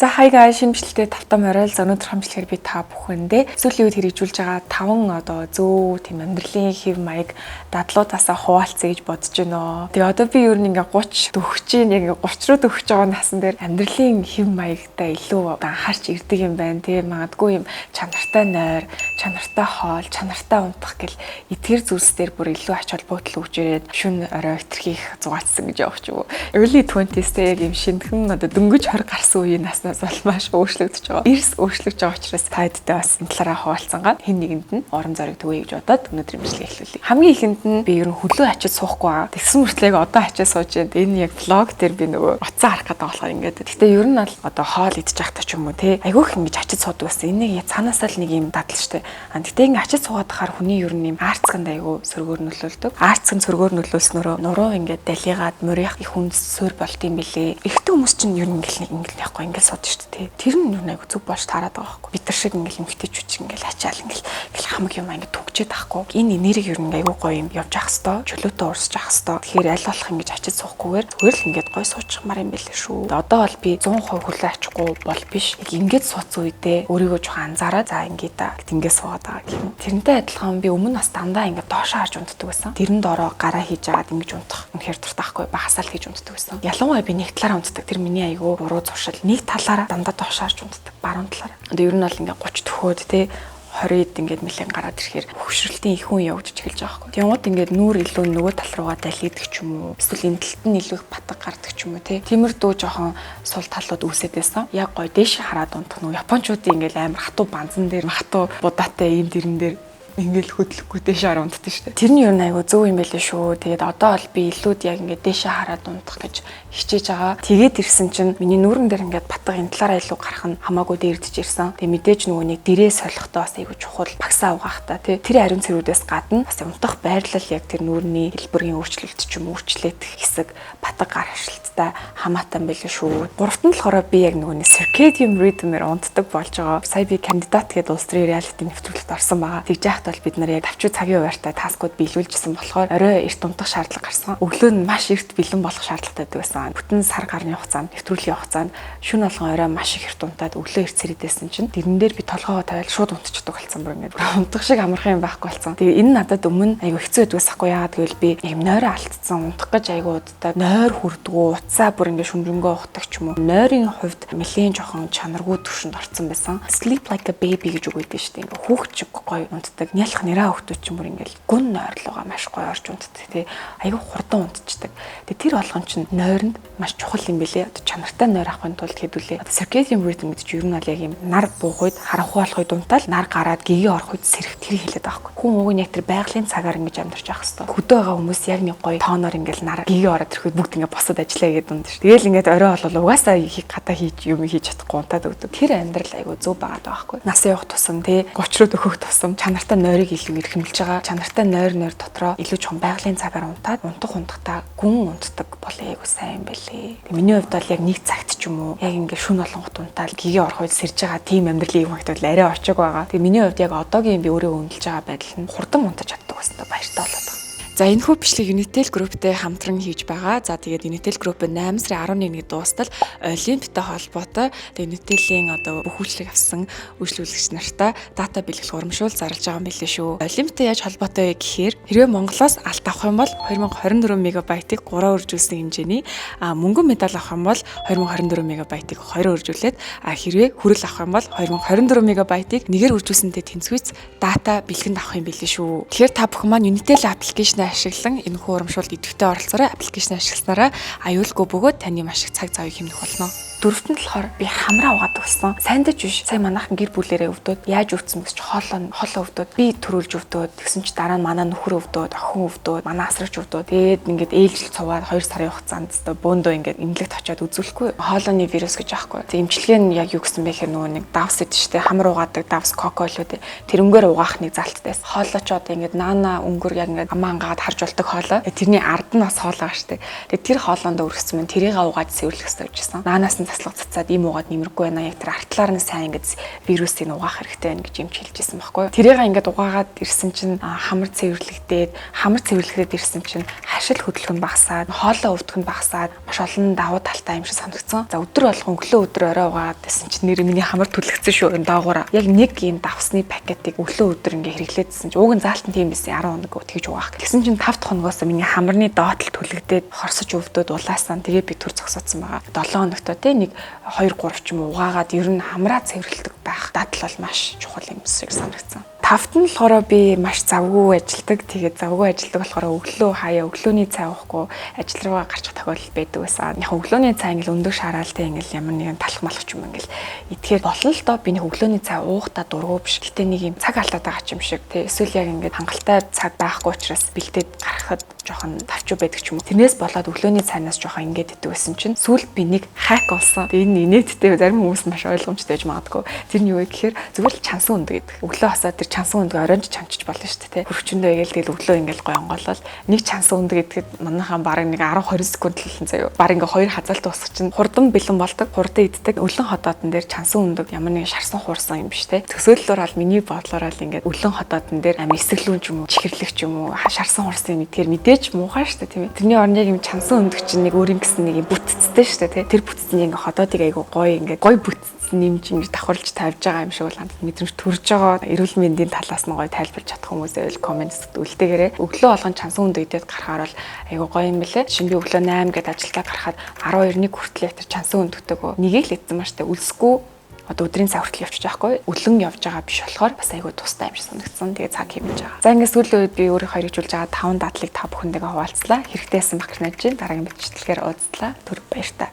За hi guys, шинэ бичлэгтээ тавтам орой л өнөөдөр хамжлахаар би та бүхэндээ сүүлийн үед хэрэгжүүлж байгаа 5 зөв тийм амьдралын хэв маяг дадлуудаасаа хуваалцъя гэж бодож байна. Тэгээ одоо би ер нь ингээ 30 төгсөж чинь яг 30 руу төгсөж байгаа насан дээр амьдралын хэв маягтай илүү анхаарч ирдэг юм байна. Тэгээ магадгүй юм чанартай нойр, чанартай хоол, чанартай унтах гэл эдгээр зүйлс дээр бүр илүү ач холбогдол өгч ирээд шүн орой өтөрхийх зугаалцсан гэж явах ч юм уу. Early 20s-тэй яг юм шинэхэн одоо дөнгөж 20 гарсан үеийн наснаас бол маш өөрчлөгдөж байгаа. Эрс өөрчлөгдөж байгаа учраас тайдтай бас энэ талаараа хуваалцангаа хэн нэгэнд нь орон зориг төгөөе гэж бодоод өнөөдрийн бичлэгийг эхлүүлье. Хамгийн ихэнд нь би ер нь хөлөө ачиж суухгүй байгаа. Тэгсэн мөртлөө одоо ачиж сууж байна. Энэ яг влог дээр би нөгөө утсаа харах гэдэг болохоор ингээд. Гэхдээ ер нь бол одоо хоол идчих тахта ч юм уу те. Айгүйх ингэж ачиж суудаг байсан. Энийг цаанаасаа л нэг юм дадал штэ. Гэхдээ ингэ ачиж суугаад хахаар хүний ер нь юм арцганд айгүй сөргөөр нөлөөлдөг. Арцган сөргөөр нөлөөлснөөрөө нуруу ингээд далигаад мөрийнх их хүнд суур болт юм бэлээ. Эхтэн хүмүүс чинь ер нь ингээл яахгүй ингээл сууд штэ те. Тэр нь юу нэг зүг болж таарад байгаа байхгүй. Бид нар шиг ингээл эмгтээчүүч ингээл ачаал ингээл хамаг юм ингээд түгчээд байхгүй. Энэ энерги ер нь айгүй гоё юм явж ах хэвээр. Чөлөөтэй урсж ах хэвээр. Тэгэхээр аль болох ингэж ачиж суухгүйгээр зүгээр л ингээд гоё суучмаар юм бэлээ шүү. Одоо бол би 100% хөлөө ачихгүй бол биш. Яг ингээд сууц үедээ өөрийгөө жоохон анзаараа за ингээд ингээд суугаад байгаа юм. Тэрнтэй адилхан би өмнө бас дандаа ингээд доошоо харж унтдаг байсан. Тэрэнд ороо гараа хийж агаад ингэж унтах. Үнэхээр дуртайхгүй багасаа л хийж унтдаг байсан. Ялангуяа би нэг талаараа унтдаг. Тэр миний айгүй буруу зуршил. Нэг талаараа дандаа доошоо харж унтдаг. Баруун талаараа. Одоо ер нь бол ингээд 30 төхөөд те 20-д ингээд нэлээд гараад ирэхээр хөвшрөлтийн их хүн явж эхэлж байгаа байхгүй. Тэгмээд ингээд нүүр илүү нөгөө тал руугаа далийдаг ч юм уу. Эсвэл энэ талд нь илүү их батг гардаг ч юм уу те. Тиймэрдүү жоохон сул талууд үүсээд байсан. Яг гоё дээш хараад унтах нөгөө японочдын ингээд амар хатуу банзан дээр хатуу будаатай ийм дэрэн дээр ингээл хөдлөхгүй дэше хараад унтдаг шүү дээ. Тэр нь юу нэг айгу зөв юм байлээ шүү. Тэгээд одоо бол би илүүд яг ингээд дэше хараад унтах гэж хичээж байгаа. Тэгээд ирсэн чинь миний нүүрэн дээр ингээд батга энэ талаараа илүү гарах нь хамаагүй дээрдэж ирсэн. Тэгээд мэдээж нөгөө нэг дэрээ солихдоо бас айгу чухал багсаа угаахта тий. Тэр ариун цэрүүдээс гадна бас унтах байрлал яг тэр нүүрний хэлбэрийн өөрчлөлт ч юм өөрчлөлт хэсэг батга гар харшилттай хамаатай байлээ шүү. Гуравт нь болохоор би яг нөгөө circadian rhythm-ээр унтдаг болж байгаа. Сая би кандидат гэдэг улс төрийн reality нэвтрүүлэгт орсон байгаа. Тэгж бол бид нар яг давчуу цагийн хуваартай таскууд биелүүлжсэн болохоор орой эрт унтах шаардлага гарсан. Өглөө нь маш эрт бэлэн болох шаардлагатай байсан. Бүтэн сар гарны хугацаанд нэвтрүүлгийн хугацаанд шөнө болгон орой маш их эрт унтаад өглөө эрт сэрээдсэн чинь дэрэн дээр би толгоогоо тавиал шууд унтчихдаг болсон бүр ингээд унтах шиг амархан юм байхгүй болсон. Тэгээ энэ надад өмнө айгу хэцүү байдгаасахгүй яагаад гэвэл би юм нойроо алдсан унтах гэж айгу удаа нойр хүрдгүү уцаа бүр ингээд шүнжэнгөө ухдаг ч юм уу. Нойрын хувьд нэлээд жоохон чанаргүй төвшөнд орсон байсан. Sleep like a baby гэж үг өгдөө шүү дээ. Ингээд хүүхд чиг гоё унтдаг. Нялх нэраа хөвтөч юм бүр ингээл гүн нойрлогоо маш гоё орж унтдаг тий. Аюу хурдан унтчихдаг. Тэгээ тэр болгон чинь нойронд маш чухал юм бэлээ. Одоо чанартай нойр авахын тулд хэдүүлээ. Одоо circadian rhythm гэдэг чинь ер нь бол яг юм нар буух үед харанхуй болох үед унтаал нар гараад гэгээ орох үед сэрэх тэр хэлээд байгаа байхгүй. Хүн уг нь яг тэр байгалийн цагаар ингэж амьдарч явах хэвээр. Хөдөө байгаа хүмүүс яг нэг гоё тооноор ингээл нар гэгээ ороод ирэх үед бүгд ингээ босоод ажиллаа гэдэг юм шүү. Тэгээл ингээд орой болол угаасаа хата хийж юм хийж чадахгүй унтаад өгдөг. Тэр амьдрал айгу зөв байгаа байхгүй. Нас явах тусам тий 30 руу төхөх тусам чанартай нойрыг илүү эрхэмлж байгаа. Чанартай нойр дотроо илүү чон байгалийн цагаар унтаад унтахтаа гүн унтдаг бол айгу сайн байлээ. Тэг миний хувьд бол яг нэг цагт ч юм уу яг ингээд шүн болгонгот унтаал гэгээ орох үед сэрж байгаа тийм амьдралын юм хэвээр арай очиг байгаа. Тэг миний хувьд яг одоогийн би өөрөө үнэлж байгаа байдал нь хурдан унтаж чаддаг басна баяртай болоод байгаа. За энэ хүү бичлэг Unitel Group-тэй хамтран хийж байгаа. За тэгээд Unitel Group 8 сарын 11-ний дуустал Олимпиатай холбоотой Unitel-ийн одоо бүх үйлчлэг авсан үйлчлүүлэгч нартай дата бэлгэлэх урамшуул зарлж байгаа юм билээ шүү. Олимпиатай яаж холбоотой вэ гэхээр хэрвээ Монголоос алт авах юм бол 2024 мегабайтыг 3 үржүүлсэн хэмжээний мөнгөн медаль авах юм бол 2024 мегабайтыг 2 үржүүлээд хэрвээ хүрэл авах юм бол 2024 мегабайтыг 1-ээр үржүүлсэнтэй тэнцвүүц дата бэлгэнд авах юм билээ шүү. Тэгэхээр та бүхэн маань Unitel аппликейшн ашиглан энэ хүү урамшуулд идэвхтэй оролцоорой. Аппликейшн ашигласнараа аюулгүй бөгөөд таны маш их цаг завыг хэмнэх болно. Дөрөвт нь болохоор би хамраа угаадаг болсон. Сайндаж биш. Сая манайхан гэр бүлээрээ өвдөөд яаж өвдсөн гэж хоолоо өвдөөд би төрүүлж өвдөөд тэгсэн чи дараа нь манай нөхөр өвдөөд, охин өвдөөд, манай асрагч өвдөөд. Тэгээд ингээд ээлжил цуваад 2 сарын хугацаанд бөөндөө ингээд эмнэлэгт очиод үзүүлэхгүй. Хоолойны вирус гэж аахгүй. Тэг эмчилгээ нь яг юу гэсэн бэ гэхээр нөгөө нэг давс гэдэг штэ хамар угаадаг давс коколууд тэрнгээр угаах нэг залттай. Хоолой ч одоо ингээд наана өнгөр яг ингээд амаангаад яваад харж болдог хоолой. Тэрний ард нь бас хоол байгаа штэ. Тэгээ тэр хоолоонд өргөсөн мэн тэрийг угааж цэвэрлэх хэрэгтэй гэсэн. Наанаас нь таслах цацаад им уугаад нэмэргүй байна. Яг тэр артлаар нь сайн ингэж вирусыг угаах хэрэгтэй байна гэж юм хэлжсэн байхгүй юу. Тэрийг ингээд угаагаад ирсэн чинь хамар цэвэрлэхэд ирсэн чинь хашил хөдөлгөх нь багасаад, хоолоо өвдөх нь багасаад маш олон давуу талтай юм шиг санагдсан. За өдөр болгон өглөө өдөр орой угаагаад байсан чинь нэр миний хамар түлхэгцэн шүү энэ доогуура. Яг нэг ийм давсны пакетыг өглөө өдөр ингээ хэрэглээдсэн чинь уг нь заалтан тийм байсан 10 хоног тэгж угаах. Тэгсэн чинь 5 дахь хоногоос миний хамарны доотл түлхэгдээд хорсож өвдөд улаасан. Тэгээ би төр зогсоодсон байгаа. 7 хоногтой те нэг 2 3 ч юм уу угаагаад ер нь хамраа цэвэрлдэг байх дадал бол маш чухал юм шиг санагдсан. Тавт нь болохоор би маш завгүй ажилдаг. Тэгээд завгүй ажилдаг болохоор өглөө хаяа өглөөний цай уухгүй ажил руугаа гарчих тохиолдол байдаг байсан. Яг өглөөний цай ингээл өндөр шараалтай ингээл ямар нэгэн талах малах юм ингээл итгэхээр болно л доо би нэг өглөөний цай уухта дургу биш. Гэтэ нэг юм цаг алдаад байгаа юм шиг тий. Эсвэл яг ингээд хангалттай цаг байхгүй учраас бэлдээд гаргахад жоохон тавчуу байдаг ч юм уу. Тэрнээс болоод өглөөний цайнаас жоохон ингээд идэв гэсэн чинь сүүлд би нэг хак олсон. Тэгээ энэ инээдтэй зарим хүмүүс маш ойлгомжтой байж магадгүй. Тэр нь юу вэ гэхээр зүгээр л чансан өндөг гэдэг. Өглөө хасаад тэр чансан өндөг оройн чамчиж болно шүү дээ. Хөрвчөндөө игээл тэгэл өглөө ингээл гоё онгоолол нэг чансан өндөг гэхэд манайхан бараг нэг 10 20 секунд л хэлсэн заяа. Бараг ингээ хоёр хазаалт усах чинь хурдан бэлэн болдог. Хурдан иддэг. Өлөн хотоодон дээр чансан өндөг ямар нэг шарсан хуурсан юм биш те. Төсөөллөөр бол миний бодлоор л ингээ өлөн хотоодон дээр эсгэлүүн ч юм уу чихэрлэг ч юм уу шарсан хуурсан юм идгээр мэдээж муухай шүү дээ тийм ээ. Тэрний орны яг юм чансан өндөг чинь нэг өөр юм гэсэн нэг юм бүтцтэй шүү дээ те. Тэр бүтцний ингээ хотоодыг айгу гоё бүтц нэмж ингэж давхарлаж тавьж байгаа юм шиг бол хандад мэдрэмж төрж байгаа. Эрүүл мэндийн талаас нь гоё тайлбарж чадах хүмүүсээ л коммент үлдээгээрээ өглөө болгон чансан өндө идээд гарахаар бол айгу гоё юм бэлээ. Жишээ нь би өглөө 8 гээд ажилдаа гарахад 12-ны хүртэл тэр чансан өндөгтэйгөө нэгийг л идсэн маш тэ үлсгүй одоо өдрийн цаг хүртэл явчих байхгүй өлөн явж байгаа биш болохоор бас айгүй тустай юм шиг санагдсан. Тэгээ цаг хэмнэж байгаа. За ингээд сүүлийн үед би өөрөө хоёржуулж байгаа 5 дадлыг та бүхэндээ хуваалцлаа. Хэрэгтэйсэн бахарч найж дараагийн мэдчилгээр уулзлаа. Түр баяр та.